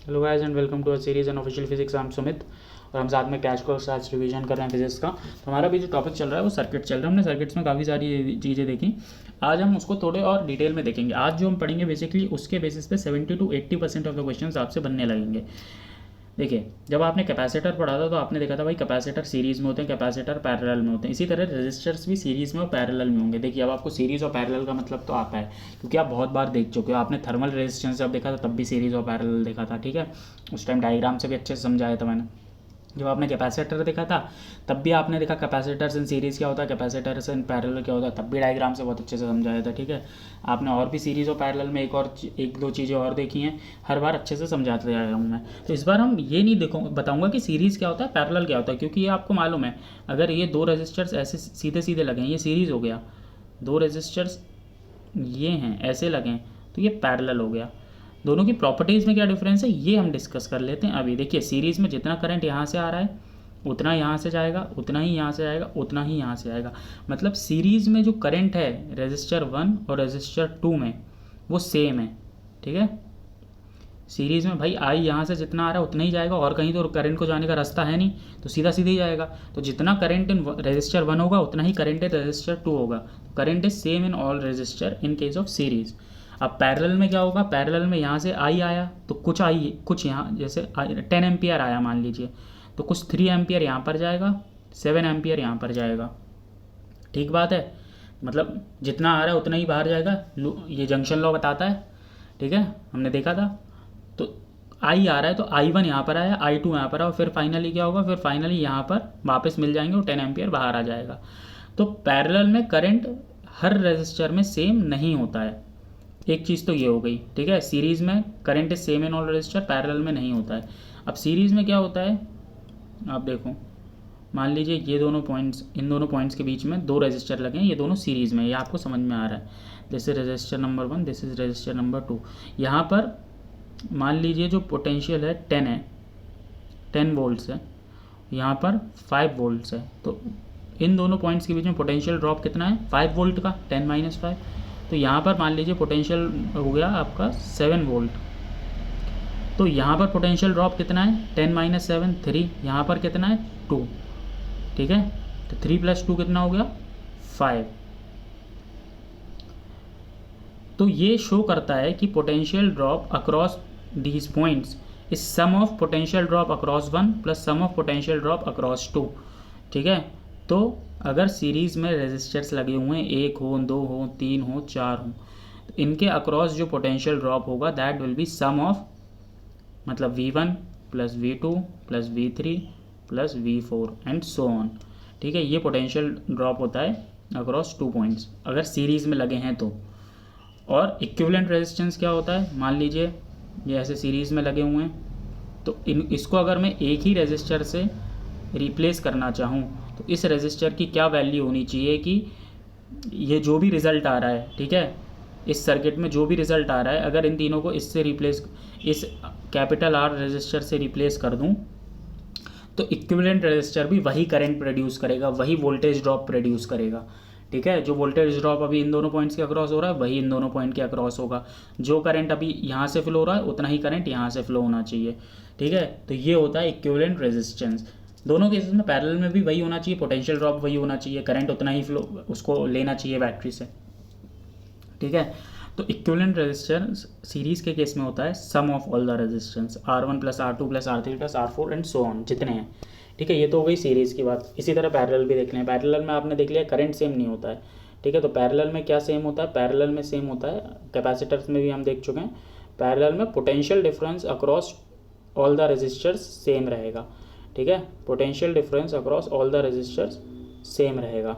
Hello guys and welcome to a series and official physics. I am Sumit और हम साथ में क्रैश कोर्स आज रिवीजन कर रहे हैं फिजिक्स का। तो हमारा भी जो टॉपिक चल रहा है वो सर्किट चल रहा है। हमने सर्किट्स में काफ़ी सारी चीज़ें देखी। आज हम उसको थोड़े और डिटेल में देखेंगे। आज जो हम पढ़ेंगे बेसिकली उसके बेसिस पे 70 to 80% ऑफ द क्वेश्चंस आपसे बनने लगेंगे। देखिए, जब आपने कैपेसिटर पढ़ा था तो आपने देखा था भाई कैपेसिटर सीरीज में होते हैं, कैपेसिटर पैरेलल में होते हैं। इसी तरह रेजिस्टर्स भी सीरीज में और पैरेलल में होंगे। देखिए, अब आपको सीरीज और पैरेलल का मतलब तो आता है क्योंकि आप बहुत बार देख चुके हो। आपने थर्मल रेजिस्टेंस जब देखा था तब भी सीरीज और पैरेलल देखा था, ठीक है। उस टाइम डायग्राम से भी अच्छे से समझाया था मैंने। जब आपने कैपेसिटर देखा था तब भी आपने देखा कैपेसिटर्स इन सीरीज़ क्या होता है, कैपेसिटर्स इन पैरेलल क्या होता है, तब भी डायग्राम से बहुत अच्छे से समझाया था, ठीक है। आपने और भी सीरीज़ और पैरेलल में एक दो चीज़ें और देखी हैं, हर बार अच्छे से समझाते आया हूँ मैं। तो इस बार हम ये नहीं बताऊँगा कि सीरीज़ क्या होता है, पैरेलल क्या होता है, क्योंकि ये आपको मालूम है। अगर ये दो रजिस्टर्स ऐसे सीधे सीधे लगें, ये सीरीज़ हो गया। दो रजिस्टर्स ये हैं ऐसे लगें तो ये पैरेलल हो गया। दोनों की प्रॉपर्टीज़ में क्या डिफरेंस है ये हम डिस्कस कर लेते हैं अभी। देखिए, सीरीज़ में जितना करंट यहाँ से आ रहा है उतना यहाँ से जाएगा, उतना ही यहाँ से आएगा, उतना ही यहाँ से आएगा। मतलब सीरीज़ में जो करंट है रेजिस्टर 1 और रेजिस्टर 2 में वो सेम है, ठीक है। सीरीज़ में भाई आई यहाँ से जितना आ रहा है उतना ही जाएगा, और कहीं तो करंट को जाने का रास्ता है नहीं, तो सीधा सीधा ही जाएगा। तो जितना करंट इन रेजिस्टर 1 होगा उतना ही करंट इन रेजिस्टर 2 होगा। Current is same in all resistor in case of series. अब पैरेलल में क्या होगा, पैरेलल में यहाँ से आई आया तो कुछ यहाँ जैसे 10 एम्पियर आया मान लीजिए, तो कुछ 3 एम्पियर यहाँ पर जाएगा, 7 एम्पियर यहाँ पर जाएगा। ठीक बात है, मतलब जितना आ रहा है उतना ही बाहर जाएगा। ये जंक्शन लॉ बताता है, ठीक है, हमने देखा था। तो आई आ रहा है तो I1 यहाँ पर आया, I2 यहाँ पर आया, और फिर फाइनली क्या होगा, फिर फाइनली यहाँ पर वापस मिल जाएंगे और 10 एम्पियर बाहर आ जाएगा। तो पैरेलल में करंट हर रेजिस्टर में सेम नहीं होता है। एक चीज़ तो ये हो गई, ठीक है। सीरीज़ में current is same in all register, parallel में नहीं होता है। अब सीरीज़ में क्या होता है, आप देखो, मान लीजिए ये दोनों पॉइंट्स, इन दोनों पॉइंट्स के बीच में दो रजिस्टर लगे हैं, ये दोनों सीरीज़ में, ये आपको समझ में आ रहा है। This is register number 1, this is register number 2। यहाँ पर मान लीजिए जो पोटेंशियल है 10 है, 10 वोल्ट्स है, यहाँ पर 5 वोल्ट्स है। तो इन दोनों पॉइंट्स के बीच में पोटेंशियल ड्रॉप कितना है, 5 वोल्ट का, 10 माइनस 5। तो यहाँ पर मान लीजिए पोटेंशियल हो गया आपका 7 वोल्ट। तो यहाँ पर पोटेंशियल ड्रॉप कितना है, 10 माइनस 7 3, यहाँ पर कितना है 2, ठीक है। तो 3 + 2 कितना हो गया 5। तो ये शो करता है कि potential drop across these points is sum of potential drop across 1 plus sum of potential drop across 2, ठीक है। तो अगर सीरीज़ में रेजिस्टर्स लगे हुए हैं, 1 हो, 2 हो, 3 हो, 4 हो, तो इनके अक्रॉस जो पोटेंशियल ड्रॉप होगा that will be sum of, मतलब V1 plus V2 plus V3 plus V4 and so on, ठीक है। ये पोटेंशियल ड्रॉप होता है अक्रॉस 2 पॉइंट्स अगर सीरीज़ में लगे हैं तो। और इक्विवेलेंट रेजिस्टेंस क्या होता है, मान लीजिए ये ऐसे सीरीज़ में लगे हुए हैं, तो इसको अगर मैं एक ही रेजिस्टर से रिप्लेस करना चाहूँ तो इस रेजिस्टर की क्या वैल्यू होनी चाहिए कि ये जो भी रिज़ल्ट आ रहा है, ठीक है, इस सर्किट में जो भी रिज़ल्ट आ रहा है, अगर इन तीनों को इससे रिप्लेस, इस कैपिटल R रेजिस्टर से रिप्लेस कर दूं तो इक्विवेलेंट रेजिस्टर भी वही करंट प्रोड्यूस करेगा, वही वोल्टेज ड्रॉप प्रोड्यूस करेगा, ठीक है। जो वोल्टेज ड्रॉप अभी इन दोनों पॉइंट्स के अक्रॉस हो रहा है वही इन दोनों पॉइंट के अक्रॉस होगा। जो करंट अभी यहाँ से फ्लो हो रहा है उतना ही करंट यहाँ से फ्लो होना चाहिए, ठीक है। तो ये होता है इक्विवेलेंट रेजिस्टेंस। दोनों केसेस में पैरेलल में भी वही होना चाहिए, पोटेंशियल ड्रॉप वही होना चाहिए, करंट उतना ही फ्लो उसको लेना चाहिए बैटरी से, ठीक है। तो इक्विवेलेंट रेजिस्टेंस सीरीज के केस में होता है sum of all the resistance R1 plus R2 plus R3 plus R4 and so on, जितने हैं, ठीक है। ये तो हो गई सीरीज़ की बात। इसी तरह पैरेलल भी देख लें। पैरेलल में आपने देख लिया करंट सेम नहीं होता है, ठीक है। तो पैरेलल में क्या सेम होता है, पैरेलल में सेम होता है, कैपेसिटर्स में भी हम देख चुके हैं, पैरेलल में potential difference across all the resistors same रहेगा, ठीक है। Potential difference across all the resistors same रहेगा,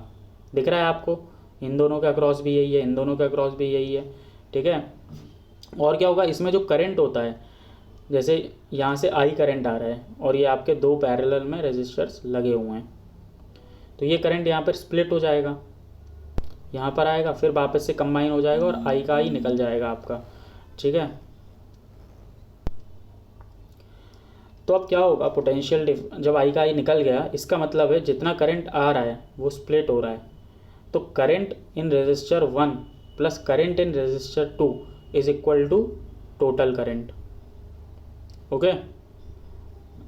दिख रहा है आपको। इन दोनों के अक्रॉस भी यही है, इन दोनों के अक्रॉस भी यही है, ठीक है। और क्या होगा, इसमें जो करंट होता है, जैसे यहाँ से I करंट आ रहा है और ये आपके दो पैरेलल में रेजिस्टर्स लगे हुए हैं, तो ये करंट यहाँ पर स्प्लिट हो जाएगा, यहाँ पर आएगा, फिर वापस से कंबाइन हो जाएगा और I का I निकल जाएगा आपका, ठीक है। तो अब क्या होगा, पोटेंशियल जब I का I निकल गया, इसका मतलब है जितना करंट आ रहा है वो स्प्लिट हो रहा है। तो current in resistor 1 plus current in resistor 2 is equal to total current, okay.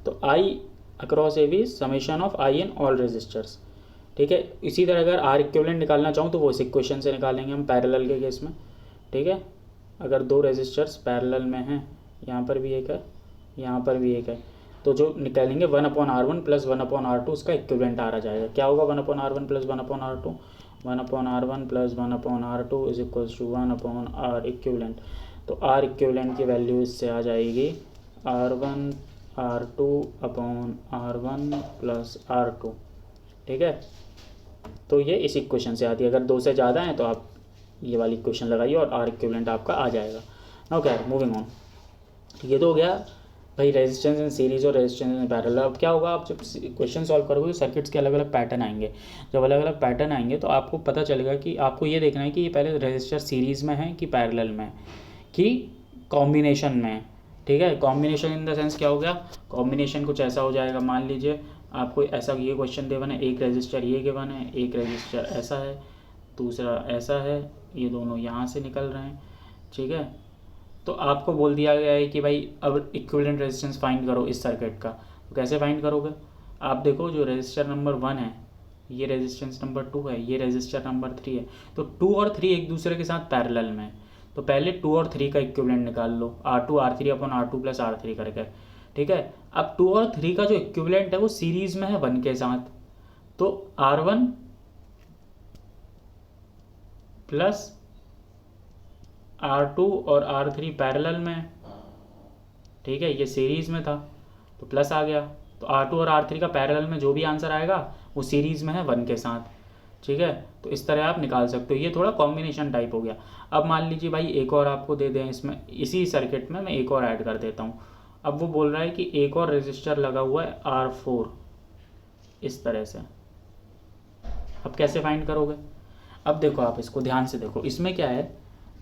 तो I across A B summation of I in all resistors, ठीक है। इसी तरह अगर आर इक्विवेलेंट निकालना चाहूँ तो वो इस इक्वेशन से निकालेंगे हम पैरेलल के केस में, ठीक है। अगर दो रेजिस्टर्स पैरेलल में हैं, यहाँ पर भी एक है, यहाँ पर भी एक है, तो जो निकालेंगे 1/R1 प्लस 1/R2 उसका इक्विवेलेंट आर आ जाएगा। क्या होगा 1/R1 plus 1/R2? 1/R1 plus 1/R2 is equals to 1/R equivalent. तो आर इक्विवेलेंट की वैल्यू इससे आ जाएगी R1 प्लस R2, ठीक है। तो ये इस इक्वेशन से आती है। अगर दो से ज़्यादा हैं तो आप ये वाली इक्वेशन लगाइए और आर इक्विवेलेंट आपका आ जाएगा। Okay, moving on. ये तो हो गया भाई रेजिस्टेंस इन सीरीज और रेजिस्टेंस इन पैरेलल। अब क्या होगा, आप जब क्वेश्चन सॉल्व करोगे तो सर्किट्स के अलग अलग पैटर्न आएंगे। जब अलग अलग पैटर्न आएंगे तो आपको पता चलेगा कि आपको ये देखना है कि ये पहले रेजिस्टर सीरीज़ में है कि पैरेलल में कि कॉम्बिनेशन में, ठीक है। कॉम्बिनेशन इन द सेंस क्या हो गया, कॉम्बिनेशन कुछ ऐसा हो जाएगा, मान लीजिए आपको ऐसा ये क्वेश्चन गिवन है, एक रेजिस्टर ये गिवन है, एक रेजिस्टर ऐसा है, दूसरा ऐसा है, ये दोनों यहाँ से निकल रहे हैं, ठीक है। तो आपको बोल दिया गया है कि भाई अब इक्विवेलेंट रेजिस्टेंस फाइंड करो इस सर्किट का। तो कैसे फाइंड करोगे, आप देखो जो रेजिस्टर नंबर 1 है, ये रेजिस्टेंस नंबर 2 है, ये रेजिस्टर नंबर 3 है, तो 2 और 3 एक दूसरे के साथ पैरेलल में है। तो पहले 2 और 3 का इक्विवेलेंट निकाल लो, R2 R3 अपन R2 प्लस R3 करके, ठीक है। अब 2 और 3 का जो इक्विवेलेंट है वो सीरीज़ में है 1 के साथ, तो R1 प्लस R2 और R3 पैरेलल में, ठीक है। ये सीरीज़ में था तो प्लस आ गया, तो R2 और R3 का पैरेलल में जो भी आंसर आएगा वो सीरीज़ में है 1 के साथ, ठीक है। तो इस तरह आप निकाल सकते हो। ये थोड़ा कॉम्बिनेशन टाइप हो गया। अब मान लीजिए भाई एक और आपको दे दें, इसमें इसी सर्किट में मैं एक और ऐड कर देता हूँ। अब वो बोल रहा है कि एक और रेजिस्टर लगा हुआ है R4 इस तरह से। अब कैसे फाइंड करोगे, अब देखो आप इसको ध्यान से देखो, इसमें क्या है,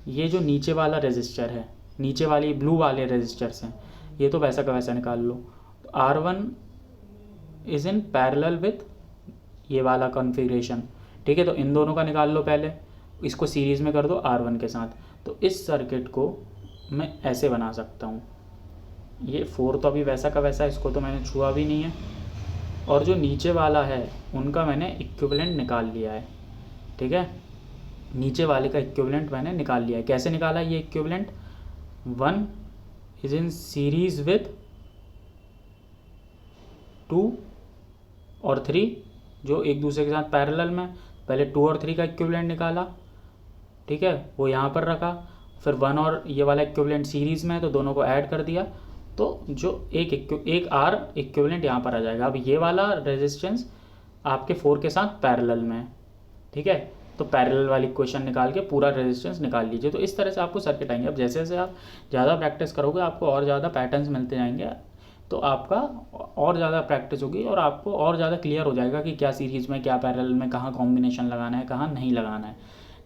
ये जो नीचे वाला रेजिस्टर है, नीचे वाली ब्लू वाले रेजिस्टर्स हैं, ये तो वैसा का वैसा निकाल लो। तो R1 is in parallel with ये वाला कॉन्फ़िगरेशन, ठीक है। तो इन दोनों का निकाल लो पहले, इसको सीरीज़ में कर दो R1 के साथ। तो इस सर्किट को मैं ऐसे बना सकता हूँ, ये 4 तो अभी वैसा का वैसा, इसको तो मैंने छुआ भी नहीं है, और जो नीचे वाला है उनका मैंने इक्विवेलेंट निकाल लिया है, ठीक है। नीचे वाले का इक्विवेलेंट मैंने निकाल लिया है। कैसे निकाला ये equivalent, 1 is in series with 2 और 3 जो एक दूसरे के साथ पैरेलल में। पहले 2 और 3 का इक्विवेलेंट निकाला, ठीक है, वो यहाँ पर रखा। फिर 1 और ये वाला इक्विवेलेंट सीरीज़ में है तो दोनों को ऐड कर दिया, तो जो एक आर इक्विवेलेंट यहाँ पर आ जाएगा। अब ये वाला रेजिस्टेंस आपके 4 के साथ पैरेलल में है, ठीक है। तो पैरेलल वाली इक्वेशन निकाल के पूरा रेजिस्टेंस निकाल लीजिए। तो इस तरह से आपको सर्किट आएंगे। अब जैसे जैसे आप ज़्यादा प्रैक्टिस करोगे आपको और ज़्यादा पैटर्न्स मिलते जाएंगे, तो आपका और ज़्यादा प्रैक्टिस होगी और आपको और ज़्यादा क्लियर हो जाएगा कि क्या सीरीज़ में क्या पैरेलल में कहाँ कॉम्बिनेशन लगाना है कहाँ नहीं लगाना है,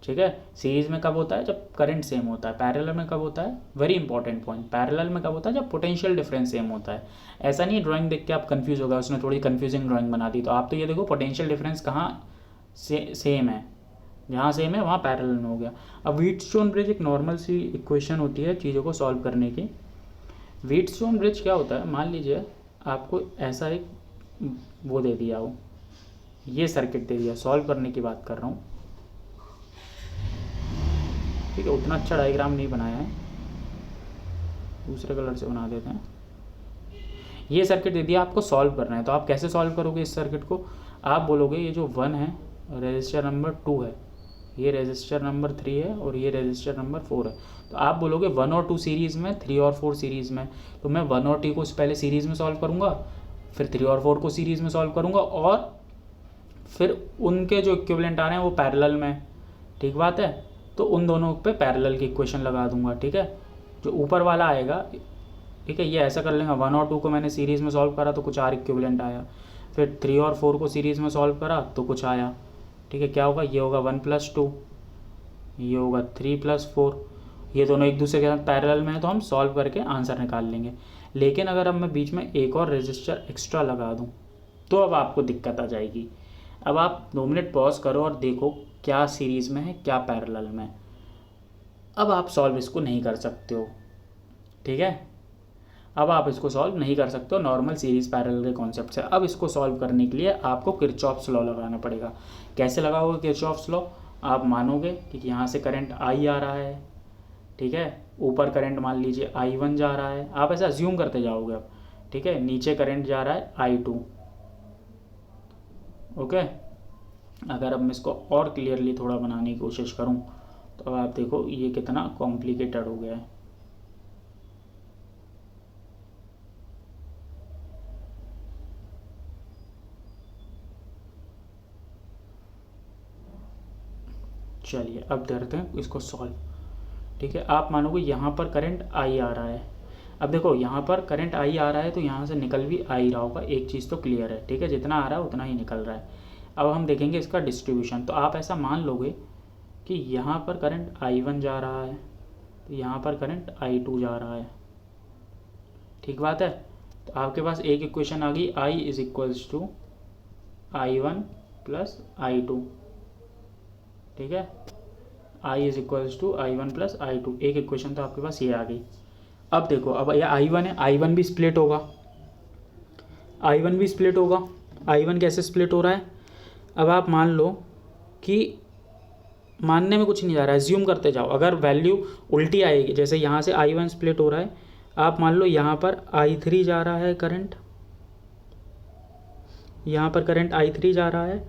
ठीक है। सीरीज़ में कब होता है, जब करंट सेम होता है। पैरेलल में कब होता है, वेरी इंपॉर्टेंट पॉइंट, पैरेलल में कब होता है, जब पोटेंशियल डिफरेंस सेम होता है। ऐसा नहीं ड्राइंग देख के आप कंफ्यूज होगा, उसने थोड़ी कंफ्यूजिंग ड्राइंग बना दी। तो आप तो ये देखो पोटेंशियल डिफरेंस कहाँ सेम है, जहाँ सेम है वहाँ पैरेलल में हो गया। अब व्हीटस्टोन ब्रिज एक नॉर्मल सी इक्वेशन होती है चीज़ों को सॉल्व करने की। व्हीटस्टोन ब्रिज क्या होता है, मान लीजिए आपको ऐसा एक वो दे दिया हो, ये सर्किट दे दिया, सॉल्व करने की बात कर रहा हूँ, ठीक है। उतना अच्छा डायग्राम नहीं बनाया है, दूसरे कलर से बना देते हैं। ये सर्किट दे दिया, आपको सॉल्व करना है। तो आप कैसे सॉल्व करोगे इस सर्किट को, आप बोलोगे ये जो 1 है रेजिस्टर नंबर 2 है, ये रेजिस्टर नंबर 3 है और ये रेजिस्टर नंबर 4 है। तो आप बोलोगे 1 और 2 सीरीज़ में, 3 और 4 सीरीज़ में। तो मैं 1 और 2 को पहले सीरीज़ में सॉल्व करूँगा, फिर 3 और 4 को सीरीज़ में सॉल्व करूँगा, और फिर उनके जो इक्विवेलेंट आ रहे हैं वो पैरेलल में, ठीक बात है। तो उन दोनों पे पैरेलल की इक्वेशन लगा दूंगा, ठीक है। जो ऊपर वाला आएगा, ठीक है, ये ऐसा कर लेंगे, 1 और 2 को मैंने सीरीज़ में सॉल्व करा तो कुछ आर इक्विवेलेंट आया, फिर 3 और 4 को सीरीज़ में सॉल्व करा तो कुछ आया, ठीक है। क्या होगा, ये होगा 1 + 2, ये होगा 3 + 4, ये दोनों एक दूसरे के साथ पैरेलल में है तो हम सॉल्व करके आंसर निकाल लेंगे। लेकिन अगर अब मैं बीच में एक और रजिस्टर एक्स्ट्रा लगा दूँ तो अब आपको दिक्कत आ जाएगी। अब आप 2 मिनट पॉज करो और देखो क्या सीरीज़ में है क्या पैरेलल में। अब आप सॉल्व इसको नहीं कर सकते हो, ठीक है। अब आप इसको सॉल्व नहीं कर सकते हो नॉर्मल सीरीज पैरेलल के कॉन्सेप्ट से। अब इसको सॉल्व करने के लिए आपको किरचॉफ्स लॉ लगाना पड़ेगा। कैसे लगाओगे किरचॉफ्स लॉ? आप मानोगे कि यहाँ से करंट आई आ रहा है, ठीक है, ऊपर करंट मान लीजिए I1 जा रहा है, आप ऐसा अज्यूम करते जाओगे अब, ठीक है, नीचे करंट जा रहा है I2। ओके, अगर अब मैं इसको और क्लियरली थोड़ा बनाने की कोशिश करूँ तो आप देखो ये कितना कॉम्प्लिकेटेड हो गया है। चलिए अब करते हैं इसको सॉल्व, ठीक है। आप मानोगे यहाँ पर करंट आई आ रहा है। अब देखो यहाँ पर करंट आई आ रहा है तो यहाँ से निकल भी आ ही रहा होगा, एक चीज़ तो क्लियर है, ठीक है, जितना आ रहा है उतना ही निकल रहा है। अब हम देखेंगे इसका डिस्ट्रीब्यूशन। तो आप ऐसा मान लोगे कि यहाँ पर करंट I1 जा रहा है तो यहाँ पर करंट I2 जा रहा है, ठीक बात है। तो आपके पास एक इक्वेशन आ गई, I is equals to I1 plus I2, ठीक है, I is equals to I1 plus I2, एक इक्वेशन तो आपके पास ये आ गई। अब देखो, अब ये I1 है, I1 भी स्प्लिट होगा, I1 भी स्प्लिट होगा। I1 कैसे स्प्लिट हो रहा है? अब आप मान लो कि मानने में कुछ नहीं जा रहा है, एज्यूम करते जाओ, अगर वैल्यू उल्टी आएगी, जैसे यहाँ से I1 स्प्लिट हो रहा है, आप मान लो यहाँ पर I3 जा रहा है करंट, यहाँ पर करंट I3 जा रहा है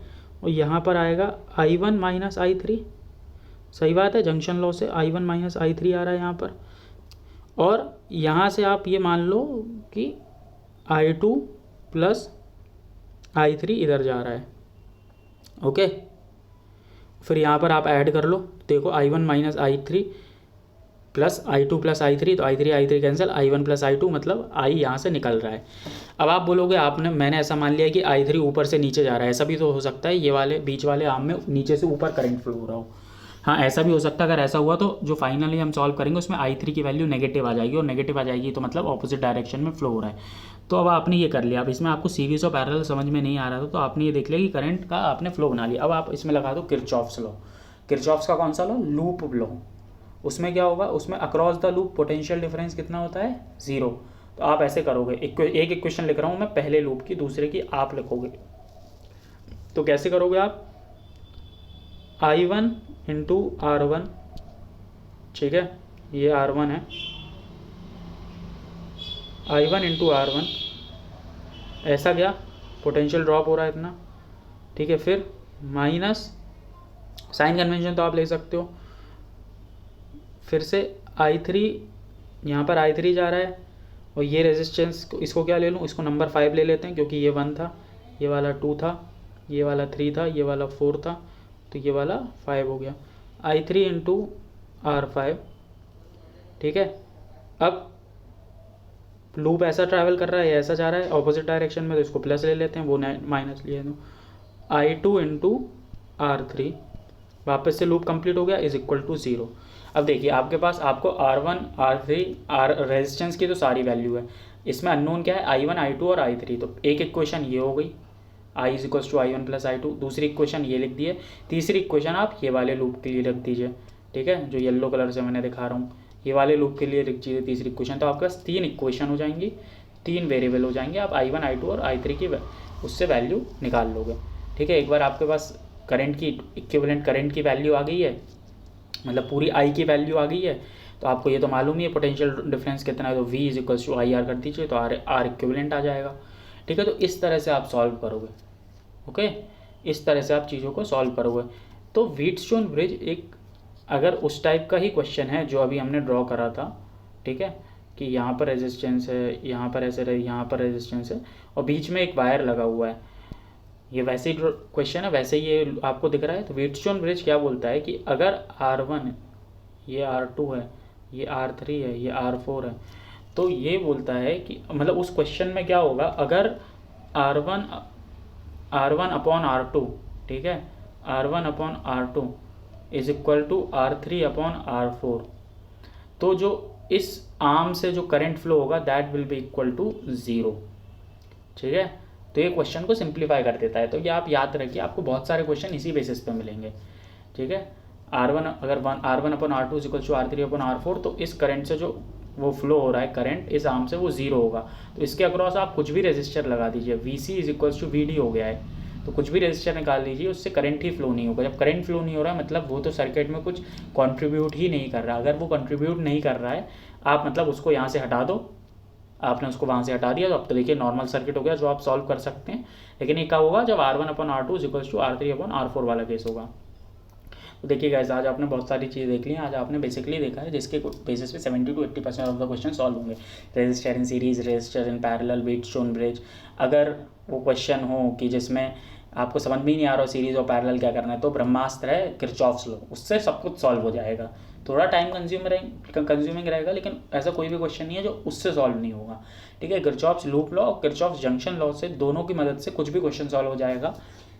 और यहाँ पर आएगा I1 माइनस I3, सही बात है, जंक्शन लॉ से I1 माइनस I3 आ रहा है यहाँ पर। और यहाँ से आप ये मान लो कि I2 प्लस I3 इधर जा रहा है, ओके। फिर यहाँ पर आप ऐड कर लो, देखो I1 minus I3 plus I2 plus I3, तो I3 cancel, I1 plus I2 मतलब I यहाँ से निकल रहा है। अब आप बोलोगे मैंने ऐसा मान लिया कि I3 ऊपर से नीचे जा रहा है, ऐसा भी तो हो सकता है, ये वाले बीच वाले आर्म में नीचे से ऊपर करंट फ्लो हो रहा हो, हाँ ऐसा भी हो सकता है। अगर ऐसा हुआ तो जो फाइनली हम सॉल्व करेंगे उसमें I3 की वैल्यू नेगेटिव आ जाएगी, और नेगेटिव आ जाएगी तो मतलब ऑपोजिट डायरेक्शन में फ्लो हो रहा है। तो अब आपने ये कर लिया। अब इसमें आपको सीरीज और पैरेलल समझ में नहीं आ रहा था तो आपने ये देख लिया कि करंट का आपने फ्लो बना लिया। अब आप इसमें लगा दो किरचॉफ्स लॉ। किरचॉफ्स का कौन सा लॉ? Loop law. उसमें क्या होगा, उसमें across the loop potential difference कितना होता है? 0। तो आप ऐसे करोगे, एक इक्वेशन लिख रहा हूँ मैं पहले लूप की, दूसरे की आप लिखोगे। तो कैसे करोगे आप? I1 इंटू R1, ठीक है, ये R1 है, I1 इंटू R1, ऐसा क्या पोटेंशियल ड्रॉप हो रहा है इतना, ठीक है। फिर माइनस साइन कन्वेंशन तो आप ले सकते हो, फिर से I3, यहाँ पर I3 जा रहा है और ये रेजिस्टेंस इसको क्या ले लूँ, इसको नंबर 5 ले लेते हैं क्योंकि ये 1 था, ये वाला 2 था, ये वाला 3 था, ये वाला 4 था, तो ये वाला 5 हो गया। I3 इंटू R5, ठीक है। अब लूप ऐसा ट्रैवल कर रहा है, ऐसा जा रहा है ऑपोजिट डायरेक्शन में, तो इसको प्लस ले लेते हैं, वो माइनस लिए तो I2 इंटू R3, वापस से लूप कंप्लीट हो गया, इज इक्वल टू 0। अब देखिए आपके पास आपको R1 R3 रेजिस्टेंस की तो सारी वैल्यू है, इसमें अननोन क्या है? I1 I2 और I3। तो एक इक्वेशन ये हो गई, I is equal to I1 plus I2, दूसरी इक्वेशन ये लिख दिए, तीसरी इक्वेशन आप ये वाले लूप के लिए रख दीजिए, ठीक है, जो येलो कलर से मैंने दिखा रहा हूँ, ये वाले लूप के लिए लिख दीजिए तीसरी इक्वेशन। तो आपके पास 3 इक्वेशन हो जाएंगी, 3 वेरिएबल हो जाएंगे, आप I1 I2 और I3 की उससे वैल्यू निकाल लोगे, ठीक है। एक बार आपके पास करंट की इक्विवेलेंट करंट की वैल्यू आ गई है, मतलब पूरी I की वैल्यू आ गई है, तो आपको ये तो मालूम ही है पोटेंशियल डिफरेंस कितना है, तो V is equals to IR कर दीजिए, तो R इक्विवेलेंट आ जाएगा, ठीक है। तो इस तरह से आप सॉल्व करोगे, ओके, इस तरह से आप चीज़ों को सॉल्व करोगे। तो व्हीटस्टोन ब्रिज एक अगर उस टाइप का ही क्वेश्चन है जो अभी हमने ड्रॉ करा था, ठीक है, कि यहाँ पर रेजिस्टेंस है, यहाँ पर ऐसे रहे, यहाँ पर रेजिस्टेंस है और बीच में एक वायर लगा हुआ है, ये वैसे ही क्वेश्चन है, वैसे ही ये आपको दिख रहा है। तो व्हीटस्टोन ब्रिज क्या बोलता है कि अगर R1 ये R2 है, ये R3 है, ये R4 है, तो ये बोलता है कि मतलब उस क्वेश्चन में क्या होगा, अगर R1 अपॉन R2, ठीक है, R1 upon R2 is equal to R3 upon R4, तो जो इस आर्म से जो करंट फ्लो होगा that will be equal to 0, ठीक है। तो ये क्वेश्चन को सिंप्लीफाई कर देता है। तो ये आप याद रखिए, आपको बहुत सारे क्वेश्चन इसी बेसिस पे मिलेंगे, ठीक है। R1 upon R2 is equal to R3 upon R4, तो इस करंट से जो वो फ्लो हो रहा है करंट इस आर्म से, वो ज़ीरो होगा। तो इसके अक्रॉस आप कुछ भी रेजिस्टर लगा दीजिए, VC is equals to VD हो गया है, तो कुछ भी रेजिस्टर निकाल लीजिए, उससे करंट ही फ्लो नहीं होगा। जब करंट फ्लो नहीं हो रहा है मतलब वो तो सर्किट में कुछ कंट्रीब्यूट ही नहीं कर रहा। अगर वो कंट्रीब्यूट नहीं कर रहा है आप मतलब उसको यहाँ से हटा दो, आपने उसको वहाँ से हटा दिया तो अब तो देखिए नॉर्मल सर्किट हो गया जो आप सॉल्व कर सकते हैं। लेकिन ये कब होगा, जब R1/R2 is equals to R3/R4 वाला केस होगा। तो देखिए गाइस, आज आपने बहुत सारी चीज़ें देख ली हैं। आज आपने बेसिकली देखा है जिसके बेसिस पे 70 to 80% of the question solve होंगे। Resistor in series, resistor in parallel, Wheatstone bridge. अगर वो क्वेश्चन हो कि जिसमें आपको समझ में ही नहीं आ रहा सीरीज और पैरेलल क्या करना है, तो ब्रह्मास्त्र है किरचॉफ्स लॉ, उससे सब कुछ सॉल्व हो जाएगा। थोड़ा टाइम कंज्यूमिंग रहेगा, लेकिन ऐसा कोई भी क्वेश्चन नहीं है जो उससे सॉल्व नहीं होगा। ठीक है, किरचॉफ्स लूप लॉ और किरचॉफ्स जंक्शन लॉ से, दोनों की मदद से कुछ भी क्वेश्चन सॉल्व हो जाएगा।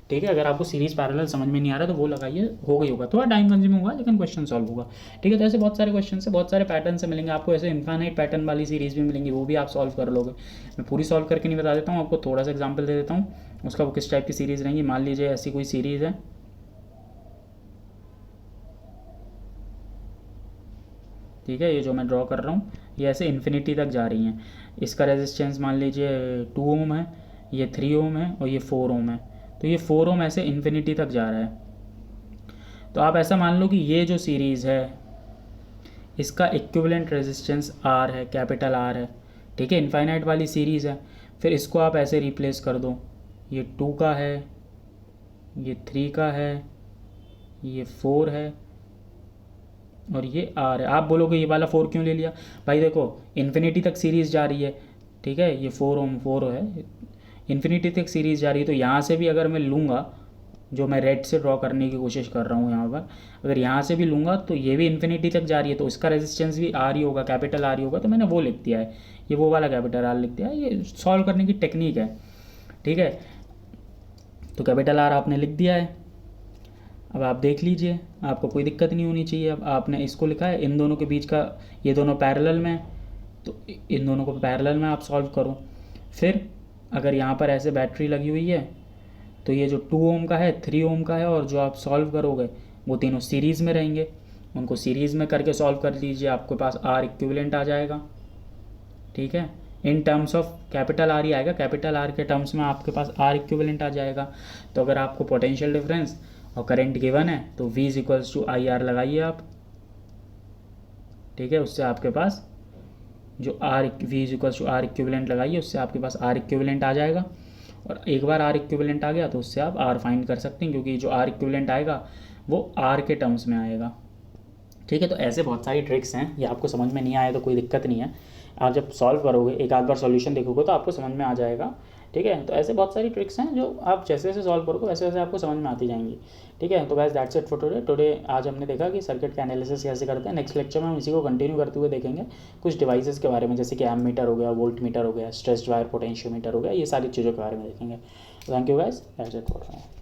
ठीक है, अगर आपको सीरीज पैरेलल समझ में नहीं आ रहा तो वो लगाइए, हो गई होगा। थोड़ा टाइम कंज्यूम होगा लेकिन क्वेश्चन सॉल्व होगा। ठीक है, तो ऐसे बहुत सारे क्वेश्चन से, बहुत सारे पैटर्न से मिलेंगे आपको। ऐसे इन्फाइनाइट पैटर्न वाली सीरीज भी मिलेंगी, वो भी आप सॉल्व कर लोगे। मैं पूरी सॉल्व करके नहीं बता देता हूँ, आपको थोड़ा सा एग्जाम्पल दे देता हूँ उसका, वो किस टाइप की सीरीज़ रहेंगी। मान लीजिए ऐसी कोई सीरीज़ है, ठीक है, ये जो मैं ड्रॉ कर रहा हूँ ये ऐसे इन्फिनिटी तक जा रही हैं। इसका रेजिस्टेंस मान लीजिए 2 ओम है, ये 3 ओम है और ये 4 ओम है। तो ये 4 ओम ऐसे इन्फिनिटी तक जा रहा है। तो आप ऐसा मान लो कि ये जो सीरीज़ है इसका इक्विवेलेंट रेजिस्टेंस R है, कैपिटल R है। ठीक है, इनफाइनाइट वाली सीरीज़ है। फिर इसको आप ऐसे रिप्लेस कर दो, ये 2 का है, ये 3 का है, ये 4 है और ये R है। आप बोलोगे ये वाला 4 क्यों ले लिया? भाई देखो इन्फिनिटी तक सीरीज़ जा रही है, ठीक है, ये 4 ओम 4 है, इन्फिनिटी तक सीरीज़ जा रही है। तो यहाँ से भी अगर मैं लूँगा, जो मैं रेड से ड्रॉ करने की कोशिश कर रहा हूँ यहाँ पर, अगर यहाँ से भी लूँगा तो ये भी इन्फिनिटी तक जा रही है, तो इसका रेजिस्टेंस भी R ही होगा, कैपिटल R ही होगा। तो मैंने वो लिख दिया है, ये वो वाला कैपिटल R लिख दिया है। ये सॉल्व करने की टेक्निक है। ठीक है, तो कैपिटल R आपने लिख दिया है। अब आप देख लीजिए, आपको कोई दिक्कत नहीं होनी चाहिए। अब आपने इसको लिखा है, इन दोनों के बीच का, ये दोनों पैरेलल में, तो इन दोनों को पैरेलल में आप सॉल्व करो। फिर अगर यहाँ पर ऐसे बैटरी लगी हुई है तो ये जो 2 ओम का है, 3 ओम का है, और जो आप सॉल्व करोगे वो तीनों सीरीज़ में रहेंगे। उनको सीरीज़ में करके सॉल्व कर लीजिए, आपके पास R इक्विवेलेंट आ जाएगा। ठीक है, in terms of capital R ही आएगा, कैपिटल R के टर्म्स में आपके पास R इक्विवेलेंट आ जाएगा। तो अगर आपको पोटेंशियल डिफरेंस और करंट गिवन है तो V is equals to IR लगाइए आप। ठीक है, उससे आपके पास जो V is equals to R equivalent लगाइए, उससे आपके पास R इक्विवेलेंट आ जाएगा। और एक बार R इक्विवेलेंट आ गया तो उससे आप R फाइंड कर सकते हैं, क्योंकि जो R इक्विवेलेंट आएगा वो R के टर्म्स में आएगा। ठीक है, तो ऐसे बहुत सारी ट्रिक्स हैं, ये आपको समझ में नहीं आए तो कोई दिक्कत नहीं है। आप जब सॉल्व करोगे, एक आध बार सॉल्यूशन देखोगे तो आपको समझ में आ जाएगा। ठीक है, तो ऐसे बहुत सारी ट्रिक्स हैं जो आप जैसे जैसे सॉल्व करोगे वैसे वैसे आपको समझ में आती जाएंगी। ठीक है, तो guys that's it for today. आज हमने देखा कि सर्किट का एनालिसिस कैसे करते हैं। नेक्स्ट लेक्चर में हम इसी को कंटिन्यू करते हुए देखेंगे कुछ डिवाइसेस के बारे में, जैसे कि एमीटर हो गया, वोल्ट मीटर हो गया, स्ट्रेस्ड वायर पोटेंशियोमीटर हो गया, ये सारी चीज़ों के बारे में देखेंगे। Thank you guys, that's it for now.